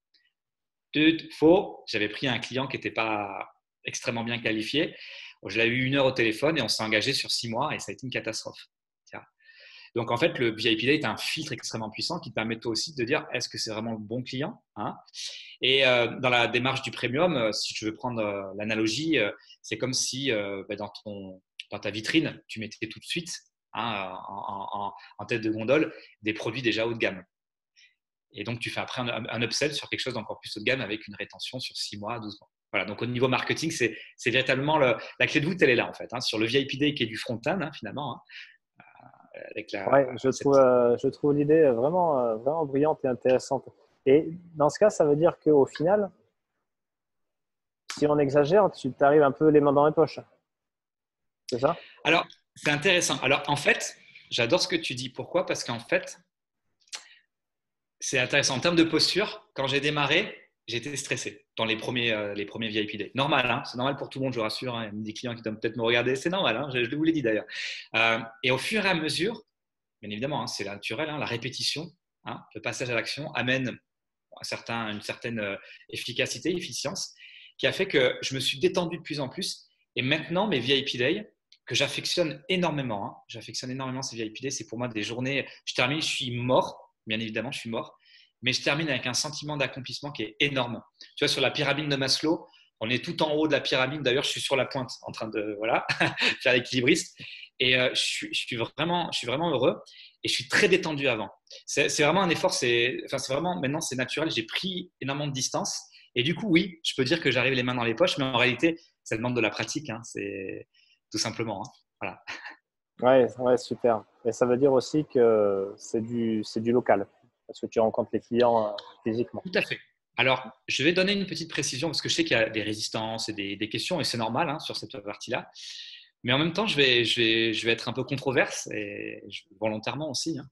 Faux. J'avais pris un client qui n'était pas extrêmement bien qualifié. Je l'ai eu 1 heure au téléphone et on s'est engagé sur 6 mois et ça a été une catastrophe. Donc, en fait, le VIP Day est un filtre extrêmement puissant qui te permet toi aussi de dire est-ce que c'est vraiment le bon client, hein. Et dans la démarche du premium, si je veux prendre l'analogie, c'est comme si dans ta vitrine, tu mettais tout de suite, hein, en tête de gondole des produits déjà haut de gamme. Et donc, tu fais après un upsell sur quelque chose d'encore plus haut de gamme avec une rétention sur 6 mois, 12 mois. Voilà, donc au niveau marketing, c'est véritablement la clé de voûte, elle est là en fait, hein, sur le VIP Day qui est du front-end finalement, hein, avec Ouais, cette. je trouve l'idée vraiment brillante et intéressante. Et dans ce cas, ça veut dire qu'au final, si on exagère, tu arrives un peu les mains dans les poches. C'est ça? Alors, c'est intéressant. Alors, en fait, j'adore ce que tu dis. Pourquoi? Parce qu'en fait, c'est intéressant. En termes de posture, quand j'ai démarré, j'étais stressé dans les premiers VIP Day. Normal, hein, c'est normal pour tout le monde, je vous rassure, hein. Il y a des clients qui doivent peut-être me regarder, c'est normal, hein, je vous l'ai dit d'ailleurs. Et au fur et à mesure, bien évidemment, hein, c'est naturel, hein, la répétition, hein, le passage à l'action amène une certaine efficacité, efficience, qui a fait que je me suis détendu de plus en plus. Et maintenant, mes VIP Day, que j'affectionne énormément, hein, j'affectionne énormément ces VIP Day, c'est pour moi des journées, je termine, je suis mort, bien évidemment, je suis mort, mais je termine avec un sentiment d'accomplissement qui est énorme. Tu vois, sur la pyramide de Maslow, on est tout en haut de la pyramide. D'ailleurs, je suis sur la pointe en train de faire l'équilibriste. Et je suis vraiment heureux et je suis très détendu avant. C'est vraiment un effort. C'est vraiment maintenant c'est naturel. J'ai pris énormément de distance et du coup, oui, je peux dire que j'arrive les mains dans les poches, mais en réalité, ça demande de la pratique. Hein, c'est tout simplement. Hein, voilà. Ouais, super. Et ça veut dire aussi que c'est du local, parce que tu rencontres les clients physiquement. Tout à fait. Alors, je vais donner une petite précision parce que je sais qu'il y a des résistances et des questions et c'est normal sur cette partie-là. Mais en même temps, je vais être un peu controverse et volontairement aussi, hein,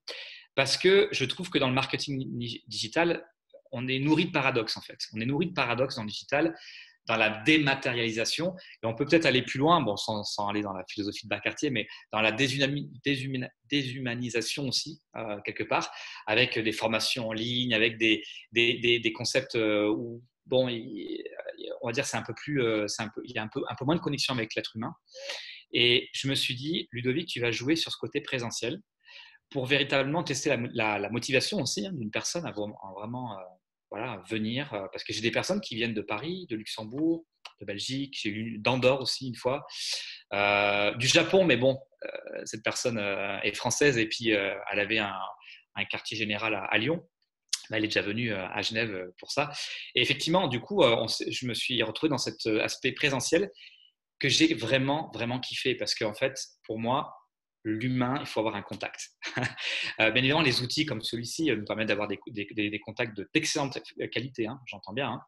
parce que je trouve que dans le marketing digital, on est nourri de paradoxes en fait. On est nourri de paradoxes dans le digital, dans la dématérialisation. Et on peut peut-être aller plus loin, bon, sans aller dans la philosophie de Bas-Cartier, mais dans la déshumanisation aussi, quelque part, avec des formations en ligne, avec des concepts où, bon, on va dire, c'est un peu plus, il y a un peu moins de connexion avec l'être humain. Et je me suis dit, Ludovic, tu vas jouer sur ce côté présentiel pour véritablement tester la motivation aussi, hein, d'une personne à vraiment voilà, venir. Parce que j'ai des personnes qui viennent de Paris, de Luxembourg, de Belgique, j'ai eu d'Andorre aussi une fois, du Japon, mais bon, cette personne est française et puis elle avait un quartier général à Lyon. Elle est déjà venue à Genève pour ça. Et effectivement, du coup, je me suis retrouvé dans cet aspect présentiel que j'ai vraiment, vraiment kiffé parce qu'en fait, pour moi, l'humain, il faut avoir un contact. Bien évidemment, les outils comme celui-ci nous permettent d'avoir des contacts d'excellente qualité, hein, j'entends bien.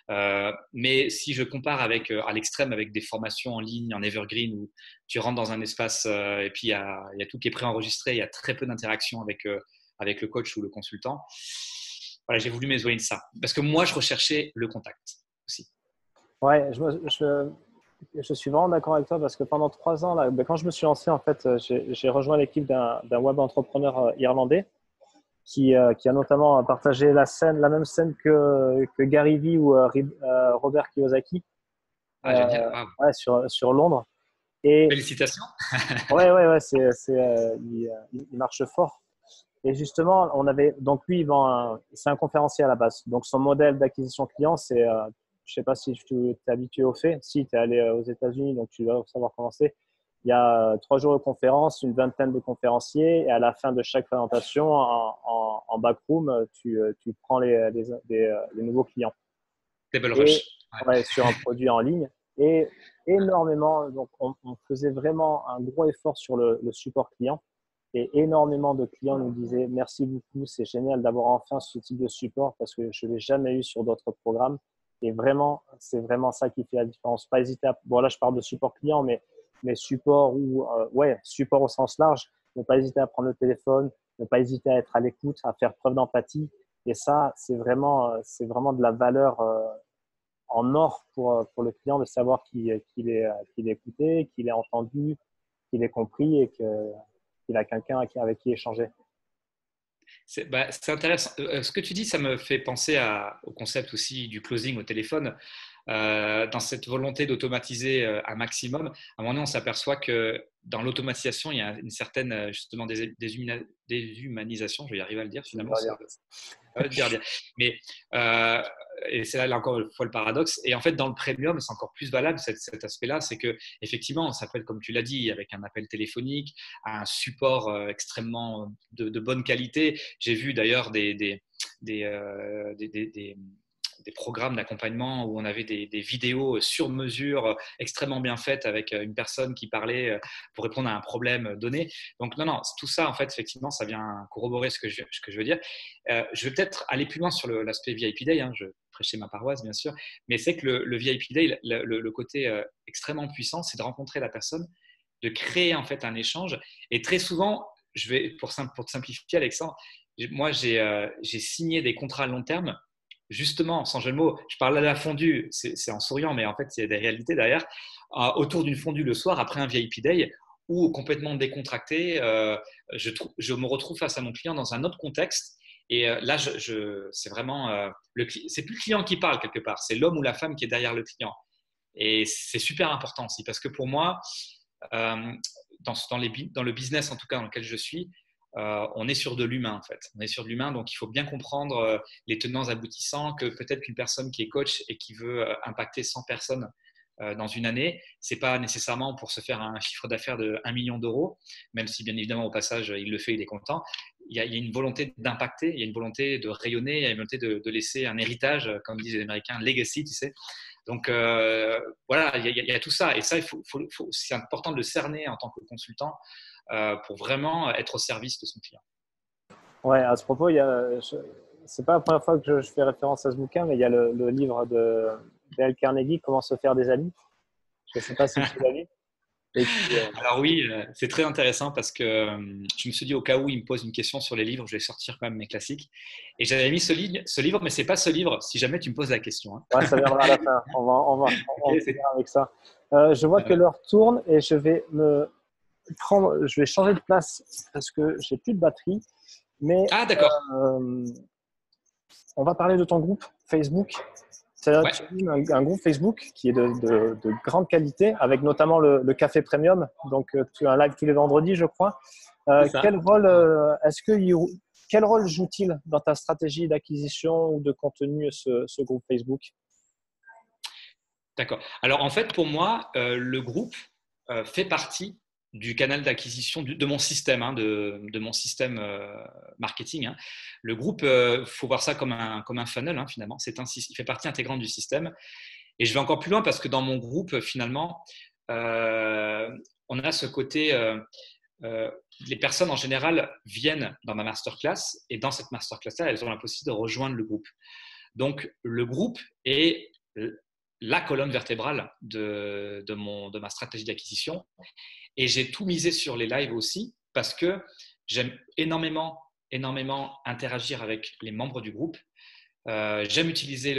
Hein. Mais si je compare à l'extrême avec des formations en ligne, en evergreen, où tu rentres dans un espace et puis il y a tout qui est préenregistré, il y a très peu d'interaction avec le coach ou le consultant. Voilà, j'ai voulu m'éloigner de ça. Parce que moi, je recherchais le contact aussi. Ouais, je suis vraiment d'accord avec toi parce que pendant 3 ans, là, quand je me suis lancé, en fait, j'ai rejoint l'équipe d'un web entrepreneur irlandais qui a notamment partagé la même scène que Gary Vee ou Robert Kiyosaki Ah, génial. Wow. ouais, sur Londres. Et Félicitations. ouais, il marche fort. Et justement, on avait, donc lui, c'est un conférencier à la base. Donc son modèle d'acquisition client, je sais pas si tu es habitué au fait. Si tu es allé aux États-Unis, donc tu dois savoir comment c'est. Il y a 3 jours de conférence, une vingtaine de conférenciers, et à la fin de chaque présentation, en backroom, tu prends les nouveaux clients. Table Et Rush. Ouais. ouais, sur un produit en ligne. Et énormément, donc on faisait vraiment un gros effort sur le support client. Et énormément de clients nous disaient merci beaucoup, c'est génial d'avoir enfin ce type de support parce que je ne l'ai jamais eu sur d'autres programmes. Et vraiment, c'est vraiment ça qui fait la différence. Pas hésiter à, bon là je parle de support client, mais support support au sens large. Ne pas hésiter à prendre le téléphone, ne pas hésiter à être à l'écoute, à faire preuve d'empathie. Et ça, c'est vraiment de la valeur en or pour le client de savoir qu'il est écouté, qu'il est entendu, qu'il est compris et qu'il a quelqu'un avec qui échanger. C'est intéressant. Ce que tu dis, ça me fait penser au concept aussi du closing au téléphone. Dans cette volonté d'automatiser un maximum, à un moment donné, on s'aperçoit que dans l'automatisation, il y a une certaine justement déshumanisation, je vais y arriver à le dire finalement, dire. Mais et c'est là encore une fois le paradoxe. Et en fait, dans le premium, c'est encore plus valable cet aspect-là, c'est que effectivement, ça peut être comme tu l'as dit, avec un appel téléphonique, un support extrêmement de bonne qualité. J'ai vu d'ailleurs des, euh, des, des, des des programmes d'accompagnement où on avait des vidéos sur mesure extrêmement bien faites avec une personne qui parlait pour répondre à un problème donné. Donc non, tout ça en fait effectivement ça vient corroborer ce que je veux dire. Je vais peut-être aller plus loin sur l'aspect VIP Day, hein, je prêchais ma paroisse bien sûr, mais c'est que le VIP Day, le côté extrêmement puissant, c'est de rencontrer la personne, de créer en fait un échange et très souvent, pour te simplifier Alexandre, moi j'ai signé des contrats à long terme justement, sans jeu de mots, je parle de la fondue, c'est en souriant, mais en fait, il y a des réalités derrière, autour d'une fondue le soir après un VIP Day, ou complètement décontracté, je me retrouve face à mon client dans un autre contexte. Et là, c'est vraiment, c'est plus le client qui parle quelque part, c'est l'homme ou la femme qui est derrière le client. Et c'est super important aussi, parce que pour moi, euh, dans le business en tout cas dans lequel je suis, on est sur de l'humain en fait. On est sur de l'humain, donc il faut bien comprendre les tenants aboutissants, que peut-être qu'une personne qui est coach et qui veut impacter 100 personnes dans une année, c'est pas nécessairement pour se faire un chiffre d'affaires de 1 million d'euros, même si bien évidemment au passage il le fait, il est content. Il y a une volonté d'impacter, il y a une volonté de rayonner, il y a une volonté de laisser un héritage, comme disent les Américains, legacy, tu sais. Donc voilà, il y a tout ça. Et ça, c'est important de le cerner en tant que consultant pour vraiment être au service de son client. Ouais, à ce propos, c'est pas la première fois que je fais référence à ce bouquin, mais il y a le livre de Dale Carnegie, Comment se faire des amis. Je ne sais pas si tu l'as lu. Et Alors oui, c'est très intéressant parce que je me suis dit au cas où il me pose une question sur les livres, je vais sortir quand même mes classiques. Et j'avais mis ce livre, mais c'est pas ce livre si jamais tu me poses la question. Hein. ouais, ça viendra à la fin. On Okay, finira avec ça. Je vois que l'heure tourne et je vais changer de place parce que j'ai plus de batterie. Mais ah d'accord. on va parler de ton groupe Facebook. Tu as un groupe Facebook qui est de grande qualité, avec notamment le café premium. Donc, tu as un live tous les vendredis, je crois. Quel rôle joue-t-il dans ta stratégie d'acquisition ou de contenu, ce groupe Facebook? D'accord. Alors en fait, pour moi, le groupe fait partie du canal d'acquisition de mon système, hein, de mon système marketing. Hein. Le groupe, faut voir ça comme un funnel, hein, finalement. Il fait partie intégrante du système. Et je vais encore plus loin parce que dans mon groupe, finalement, on a ce côté. Les personnes en général viennent dans ma masterclass et dans cette masterclass-là, elles ont la possibilité de rejoindre le groupe. Donc, le groupe est la colonne vertébrale de ma stratégie d'acquisition. Et j'ai tout misé sur les lives aussi parce que j'aime énormément interagir avec les membres du groupe. j'aime utiliser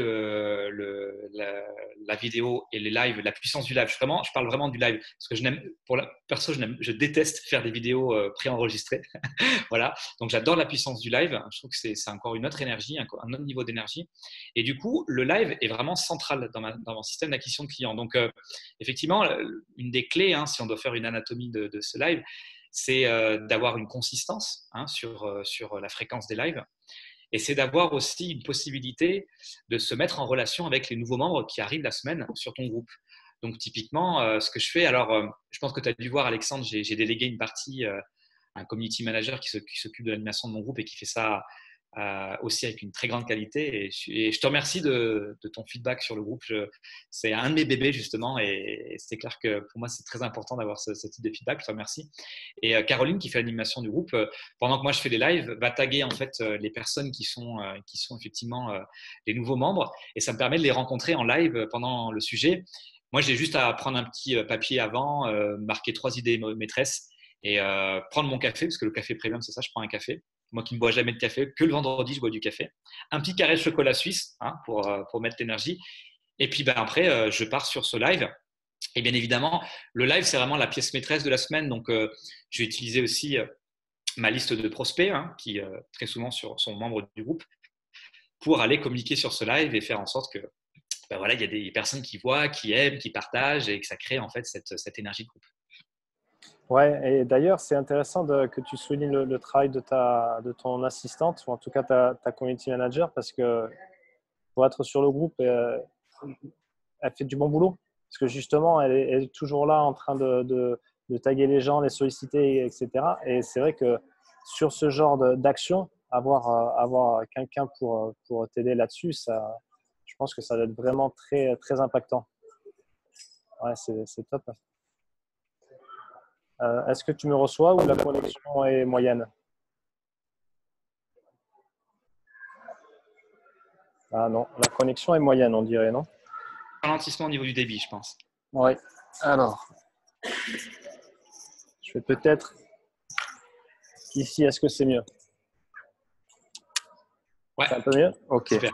la vidéo et les lives, la puissance du live. Je parle vraiment du live parce que perso, je déteste faire des vidéos préenregistrées. Voilà. Donc, j'adore la puissance du live. Je trouve que c'est encore une autre énergie, un autre niveau d'énergie. Et du coup, le live est vraiment central dans mon système d'acquisition de clients. Donc, effectivement, une des clés, hein, si on doit faire une anatomie de ce live, c'est d'avoir une consistance hein, sur la fréquence des lives. Et c'est d'avoir aussi une possibilité de se mettre en relation avec les nouveaux membres qui arrivent la semaine sur ton groupe. Donc, typiquement, ce que je fais, alors, je pense que tu as dû voir, Alexandre, j'ai délégué une partie à un community manager qui s'occupe de l'animation de mon groupe et qui fait ça aussi avec une très grande qualité. Et je te remercie de ton feedback sur le groupe. C'est un de mes bébés, justement, et c'est clair que pour moi, c'est très important d'avoir ce type de feedback. Je te remercie. Et Caroline, qui fait l'animation du groupe, pendant que moi je fais les lives, va taguer en fait les personnes qui sont effectivement les nouveaux membres. Et ça me permet de les rencontrer en live pendant le sujet. Moi, j'ai juste à prendre un petit papier avant, marquer 3 idées maîtresses et prendre mon café, parce que le café premium, c'est ça, je prends un café. Moi qui ne bois jamais de café, que le vendredi, je bois du café. Un petit carré de chocolat suisse hein, pour mettre l'énergie. Et puis après, je pars sur ce live. Et bien évidemment, le live, c'est vraiment la pièce maîtresse de la semaine. Donc, je vais utiliser aussi ma liste de prospects, hein, qui très souvent sont membres du groupe, pour aller communiquer sur ce live et faire en sorte que ben voilà, il y a des personnes qui voient, qui aiment, qui partagent et que ça crée en fait cette énergie de groupe. Ouais, et d'ailleurs, c'est intéressant que tu soulignes le travail de ton assistante, ou en tout cas ta community manager, parce que pour être sur le groupe, elle fait du bon boulot. Parce que justement, elle est toujours là en train de taguer les gens, les solliciter, etc. Et c'est vrai que sur ce genre d'action, avoir quelqu'un pour t'aider là-dessus, je pense que ça va être vraiment très, très impactant. Ouais, c'est top. Est-ce que tu me reçois ou la connexion est moyenne? Ah non, la connexion est moyenne, on dirait, non? Ralentissement au niveau du débit, je pense. Oui. Alors, je vais peut-être ici, est-ce que c'est mieux? Ouais. C'est un peu mieux? Ok. Super.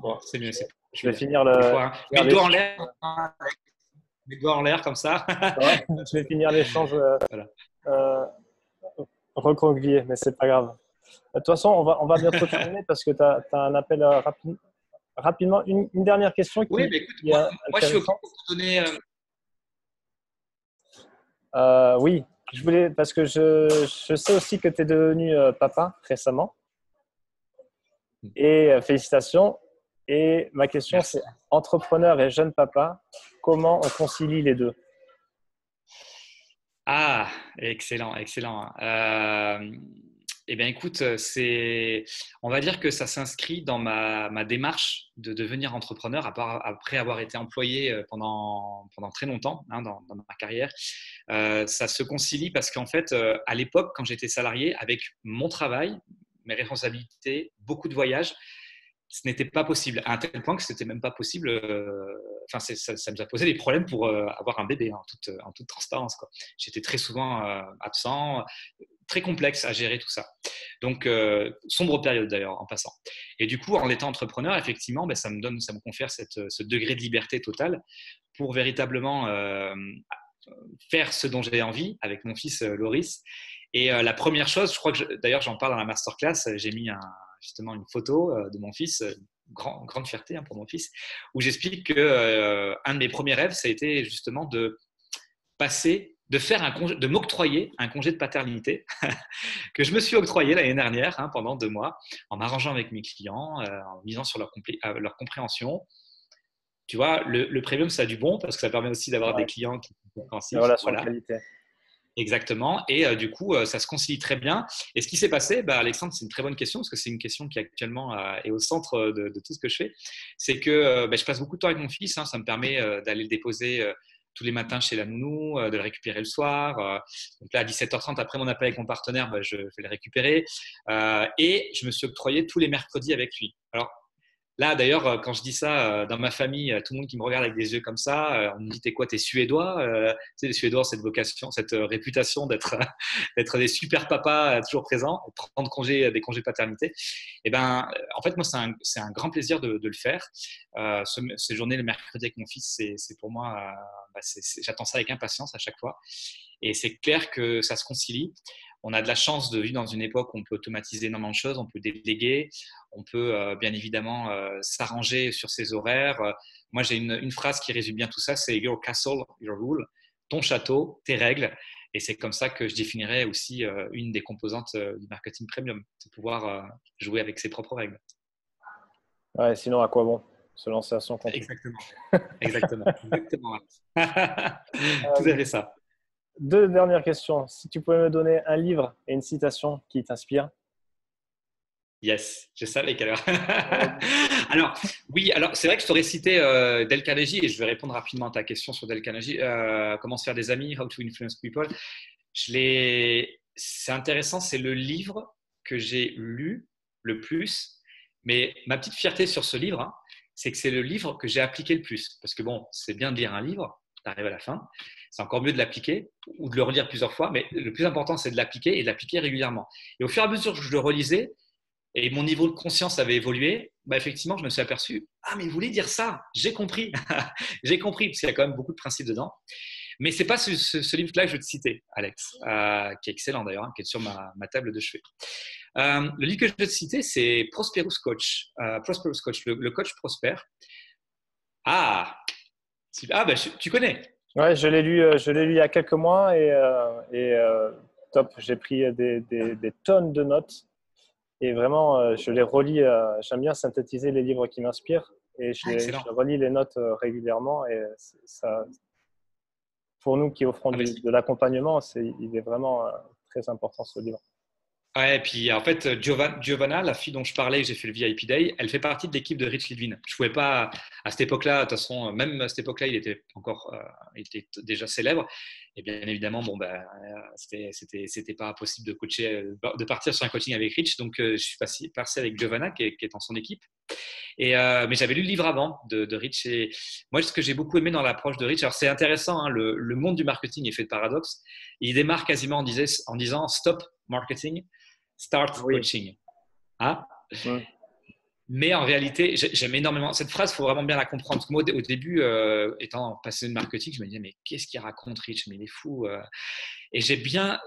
Bon, c'est mieux. Je vais finir le. Mets le doigt en l'air. Mets le doigt en l'air comme ça. Ouais, je vais finir l'échange voilà. recroquevillé, mais c'est pas grave. De toute façon, on va bientôt terminer parce que tu as un appel rapidement. Une dernière question. Oui, mais écoute, moi je suis OK pour te donner. Oui, je voulais, parce que je sais aussi que tu es devenu papa récemment. Et félicitations. Et ma question, Merci. c'est entrepreneur et jeune papa, comment on concilie les deux? Ah, excellent, excellent. Eh bien, écoute, on va dire que ça s'inscrit dans ma démarche de devenir entrepreneur après avoir été employé pendant très longtemps hein, dans ma carrière. Ça se concilie parce qu'en fait, à l'époque, quand j'étais salarié, avec mon travail, mes responsabilités, beaucoup de voyages, ce n'était pas possible, à un tel point que ce n'était même pas possible. Enfin, ça nous a posé des problèmes pour avoir un bébé, hein, en toute transparence, quoi. J'étais très souvent absent, très complexe à gérer tout ça. Donc, sombre période d'ailleurs, en passant. Et du coup, en étant entrepreneur, effectivement, ben, ça me confère ce degré de liberté totale pour véritablement faire ce dont j'ai envie avec mon fils Loris. Et la première chose, je crois que d'ailleurs j'en parle dans la masterclass, j'ai mis justement une photo de mon fils, grande fierté hein, pour mon fils, où j'explique que un de mes premiers rêves, ça a été justement de m'octroyer un congé de paternité que je me suis octroyé l'année dernière hein, pendant 2 mois, en m'arrangeant avec mes clients, en misant sur leur compréhension. Tu vois, le premium, ça a du bon parce que ça permet aussi d'avoir des clients qui sont compréhensifs. Relation de qualité. Exactement. Et du coup, ça se concilie très bien. Et ce qui s'est passé, Alexandre, c'est une très bonne question parce que c'est une question qui actuellement est au centre de tout ce que je fais. C'est que je passe beaucoup de temps avec mon fils. Hein, ça me permet d'aller le déposer tous les matins chez la nounou, de le récupérer le soir. Donc là, à 17h30, après mon appel avec mon partenaire, je vais le récupérer. Et je me suis octroyé tous les mercredis avec lui. Alors, Là, d'ailleurs, quand je dis ça dans ma famille, tout le monde qui me regarde avec des yeux comme ça, on me dit t'es quoi, t'es suédois? Tu sais, les Suédois ont cette vocation, cette réputation d'être d'être des super papas toujours présents, prendre des congés paternité. Et ben, en fait, moi, c'est un grand plaisir de le faire. Ces journées le mercredi avec mon fils, c'est pour moi, j'attends ça avec impatience à chaque fois. Et c'est clair que ça se concilie. On a de la chance de vivre dans une époque où on peut automatiser énormément de choses, on peut déléguer, on peut bien évidemment s'arranger sur ses horaires. Moi, j'ai une phrase qui résume bien tout ça, c'est Your castle, your rule, ton château, tes règles. Et c'est comme ça que je définirais aussi une des composantes du marketing premium, c'est pouvoir jouer avec ses propres règles. Ouais, sinon, à quoi bon se lancer à son compte? Exactement. Exactement. Exactement. Tout à fait ça. Deux dernières questions. Si tu pouvais me donner un livre et une citation qui t'inspire. Yes, je savais quelle heure. Alors, oui, alors c'est vrai que je t'aurais cité Dale Carnegie et je vais répondre rapidement à ta question sur Dale Carnegie. Comment se faire des amis, How to Influence People. C'est intéressant, c'est le livre que j'ai lu le plus. Mais ma petite fierté sur ce livre, hein, c'est que c'est le livre que j'ai appliqué le plus. Parce que bon, c'est bien de lire un livre, t'arrives à la fin. C'est encore mieux de l'appliquer ou de le relire plusieurs fois. Mais le plus important, c'est de l'appliquer et de l'appliquer régulièrement. Et au fur et à mesure que je le relisais, et mon niveau de conscience avait évolué, bah effectivement, je me suis aperçu, ah, mais il voulait dire ça, j'ai compris, j'ai compris, parce qu'il y a quand même beaucoup de principes dedans. Mais ce n'est pas ce livre-là que je vais te citer, Alex, qui est excellent d'ailleurs, hein, qui est sur ma table de chevet. Le livre que je vais te citer, c'est Prosperous Coach, le coach prospère. Ah, bah, tu connais. Ouais, je l'ai lu il y a quelques mois et top. J'ai pris des tonnes de notes et vraiment, je les relis. J'aime bien synthétiser les livres qui m'inspirent et Excellent. je relis les notes régulièrement et ça, pour nous qui offrons Ah, bah, de l'accompagnement, il est vraiment très important ce livre. ouais, et puis en fait, Giovanna, la fille dont je parlais, j'ai fait le VIP Day, elle fait partie de l'équipe de Rich Litvin. Je ne pouvais pas, à cette époque-là, de toute façon, même à cette époque-là, il était déjà célèbre. Et bien évidemment, bon, bah, c'était pas possible de coacher, de partir sur un coaching avec Rich. Donc, je suis passé avec Giovanna, qui est dans son équipe. Mais j'avais lu le livre avant de Rich. Et moi, ce que j'ai beaucoup aimé dans l'approche de Rich, alors c'est intéressant, hein, le monde du marketing est fait de paradoxes. Il démarre quasiment en disant stop marketing, start Oui. coaching. Hein? Mais en réalité, j'aime énormément cette phrase. Il faut vraiment bien la comprendre. Parce que moi, au début, étant passionné de marketing, je me disais mais qu'est-ce qu'il raconte Rich? Mais il est fou. Et j'ai bien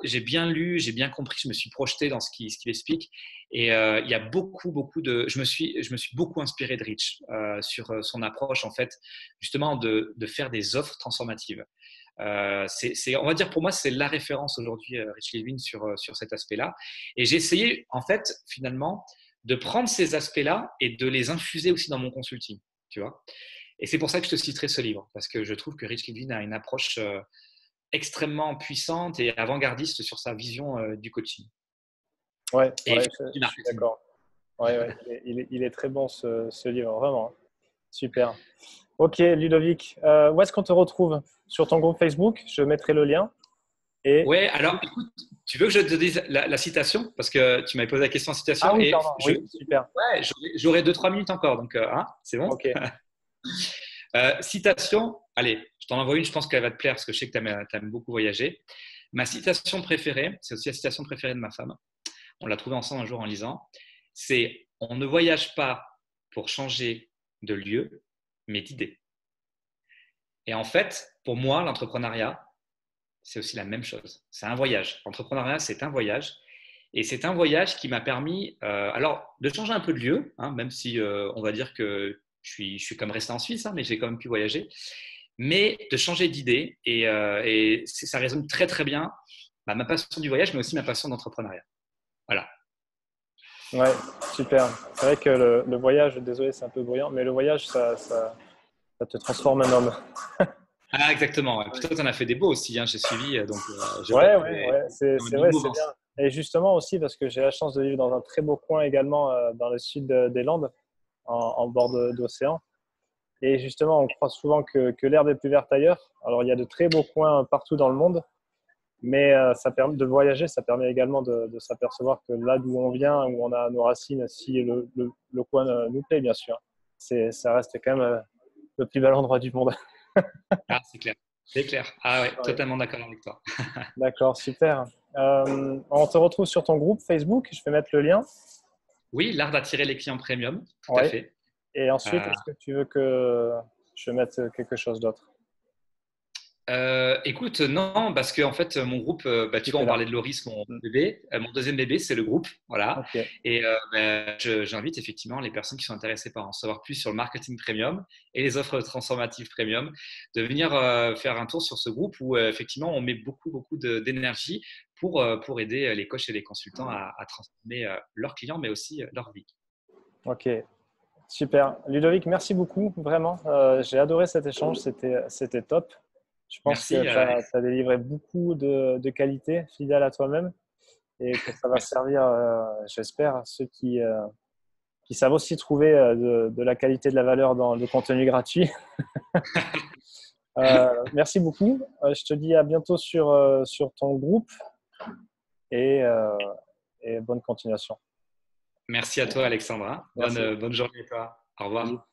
lu, j'ai bien compris. Je me suis projeté dans ce qu'il explique. Et il y a beaucoup de. Je me suis beaucoup inspiré de Rich sur son approche en fait, justement de faire des offres transformatives. On va dire pour moi, c'est la référence aujourd'hui, Rich Levin, sur cet aspect-là. Et j'ai essayé, en fait, finalement, de prendre ces aspects-là et de les infuser aussi dans mon consulting, tu vois. Et c'est pour ça que je te citerai ce livre, parce que je trouve que Rich Levin a une approche extrêmement puissante et avant-gardiste sur sa vision du coaching. Ouais, Et je suis d'accord. Ouais, il est très bon ce livre, vraiment. Super. Ok, Ludovic, où est-ce qu'on te retrouve? Sur ton groupe Facebook, je mettrai le lien. Ouais, alors écoute, tu veux que je te dise la citation? Parce que tu m'avais posé la question en citation. Ah oui, et pardon, oui, super. Ouais, j'aurai 2-3 minutes encore, donc hein, c'est bon. Ok. Citation, allez, je t'en envoie une, je pense qu'elle va te plaire parce que je sais que tu aimes beaucoup voyager. Ma citation préférée, c'est aussi la citation préférée de ma femme. On l'a trouvée ensemble un jour en lisant. C'est on ne voyage pas pour changer de lieu, mais d'idée. Et en fait, pour moi, l'entrepreneuriat, c'est aussi la même chose. C'est un voyage. L'entrepreneuriat, c'est un voyage. Et c'est un voyage qui m'a permis, alors, de changer un peu de lieu, hein, même si on va dire que je suis comme resté en Suisse, hein, mais j'ai quand même pu voyager, mais de changer d'idée. Et ça résume très, très bien ma passion du voyage, mais aussi ma passion d'entrepreneuriat. Voilà. Ouais, super. C'est vrai que le voyage, désolé, c'est un peu bruyant, mais le voyage, ça te transforme un homme. Ah, exactement. Ouais. Puis toi, tu en as fait des beaux aussi, hein, j'ai suivi. Donc, Ouais, c'est une vrai, c'est mouvance. bien. Et justement aussi, parce que j'ai la chance de vivre dans un très beau coin également, dans le sud des Landes, en bord d'océan. Et justement, on croit souvent que l'herbe est plus verte ailleurs. Alors, il y a de très beaux coins partout dans le monde, mais ça permet de voyager, ça permet également de s'apercevoir que là d'où on vient, où on a nos racines, si le coin nous plaît, bien sûr. ça reste quand même le plus bel endroit du monde. Ah, c'est clair. C'est clair. Ah ouais, Oui. totalement d'accord avec toi. D'accord, super. On te retrouve sur ton groupe Facebook. Je vais mettre le lien. Oui, l'art d'attirer les clients premium, tout à Oui. fait. Et ensuite, Euh, est-ce que tu veux que je mette quelque chose d'autre? Écoute, non, parce que en fait, mon groupe, tu Tout vois, est on là. parlait de Loris, mon Mm. bébé. Mon deuxième bébé, c'est le groupe, voilà. Ok. Et j'invite effectivement les personnes qui sont intéressées par en savoir plus sur le marketing premium et les offres transformatives premium de venir faire un tour sur ce groupe où effectivement on met beaucoup d'énergie pour aider les coachs et les consultants à transformer leurs clients, mais aussi leur vie. Ok. Super. Ludovic, merci beaucoup. Vraiment. J'ai adoré cet échange. C'était top. Je pense que Merci, tu as délivré beaucoup de qualités fidèles à toi-même et que ça va merci. servir, j'espère, à ceux qui savent aussi trouver de la qualité, de la valeur dans le contenu gratuit. Merci beaucoup. Je te dis à bientôt sur ton groupe et, et bonne continuation. Merci à toi, Alexandra. Merci. Bonne journée à toi. Au revoir.